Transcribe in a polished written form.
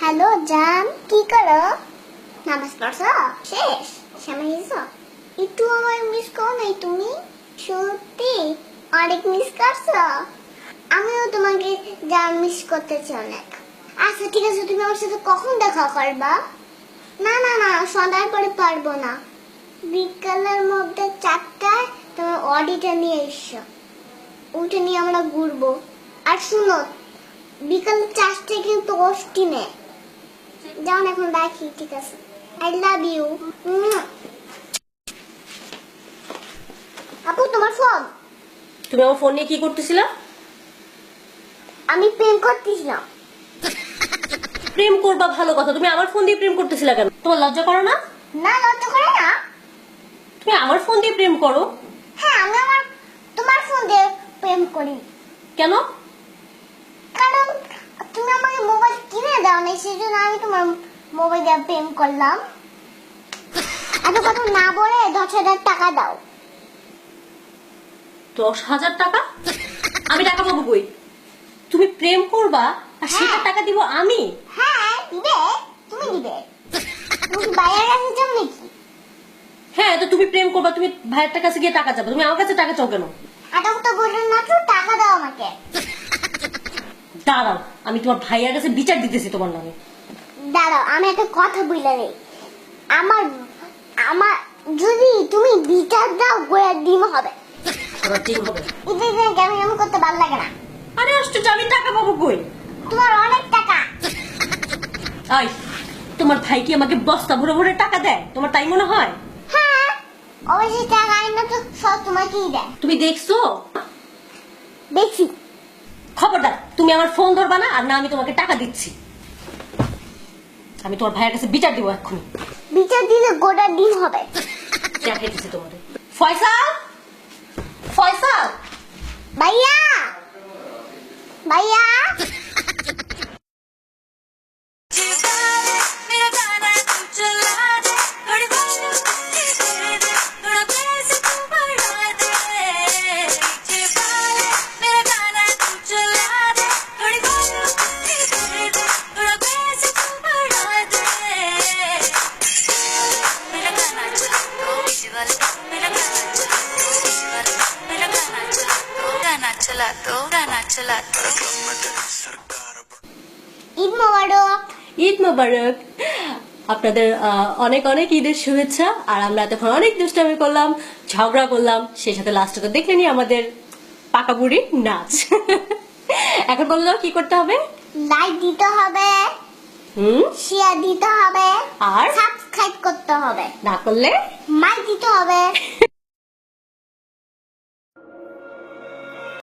Hello জান, কি করো? নামাজ পড়ছো? শেষ সময় হয়েছো? একটু আমার মিস করো নাই তুমি? সত্যি অনেক মিস করছো। আমিও তোমাকে জান মিস করতেছি অনেক। আচ্ছা ঠিক আছে, তুমি আমার সাথে কখন দেখা করবা? না না না, সন্ধ্যার পরে পারবো না। বিকালের মধ্যে 4টায় তোমার অডিটা নিয়ে এসো। ওটা নিয়ে আমরা ঘুরবো। আর শুনো, বিকাল 4টায় কিন্তু অস্টিনে যাও না, এখন রাখি। ঠিক আছে, আই লাভ ইউ। আপু তোমার ফোন। তুমি আমার ফোন নিয়ে কি করতেছিলা? আমি প্রেম করতেছিলাম। প্রেম করবা ভালো কথা, তুমি আমার ফোন দিয়ে প্রেম করতেছিলা কেন? তোমার লজ্জা করো না? না, লজ্জা করে না। তুমি আমার ফোন দিয়ে প্রেম করো? হ্যাঁ, আমি তোমার ফোন দিয়ে প্রেম করি। কেন? কারণ তুমি আমাকে মোবাইল কিনে দাও না, সেই জন্য আমি তোমার মোবাইল দিয়ে প্রেম করলাম। এত কথা না বলে 10,000 টাকা দাও। 10,000 টাকা? আমি টাকা পাবো কই? তুমি প্রেম করবা আর সেটা টাকা দিব আমি? হ্যাঁ দিবে, তুমি দিবে। তুমি বাইরের কাছে যাও নাকি? হ্যাঁ, তো তুমি প্রেম করবা, তুমি ভাইয়ের কাছে গিয়ে টাকা চাবো, তুমি আমার কাছে টাকা চাও কেন? এটা তো বললেন না, তো টাকা দাও আমাকে। দাঁড়াও, আমি তোমার ভাইয়ের কাছে বিচার দিতেছি তোমার নামে। দাঁড়াও, আমি একটা কথা বলে নেই। আমার আমার যদি তুমি বিচার দাও, গোয়া ডিম হবে। ওরা ঠিক হবে। এটা কেমন কেমন করতে ভালো লাগে না। আরে আশ্চর্য, আমি টাকা পাবো কই? তোমার অনেক টাকা। আই, তোমার ভাই কি আমাকে বস্তা ভরে ভরে টাকা দেয়? তোমার তাই মনে হয়? হ্যাঁ, অবশ্যই টাকা আইনা তো সব তোমাকেই দেয়। তুমি দেখছো? দেখছি। খবরদার, তুমি আমার ফোন ধরবা না, আর না আমি তোমাকে টাকা দিচ্ছি। আমি তোমার ভাইয়ের কাছে বিচার দিব এক্ষুনি। বিচার দিলে গোটা ডিম হবে। দেখাইতেছি তোমাদের। ফয়সাল, ফয়সাল, ভাইয়া, ভাইয়া। ঈদ মোবারক। ঈদ মোবারক। আপনাদের অনেক অনেক ঈদের শুভেচ্ছা। আর আমরা এতক্ষণ অনেক দুষ্টামি করলাম, ঝগড়া করলাম, সেই সাথে লাস্টে তো দেখলেনি আমাদের পাকা বুড়ি নাচ। এখন বললো কি করতে হবে? লাইক দিতে হবে, শেয়ার দিতে হবে, আর সাবস্ক্রাইব করতে হবে, না করলে মাইক দিতে হবে।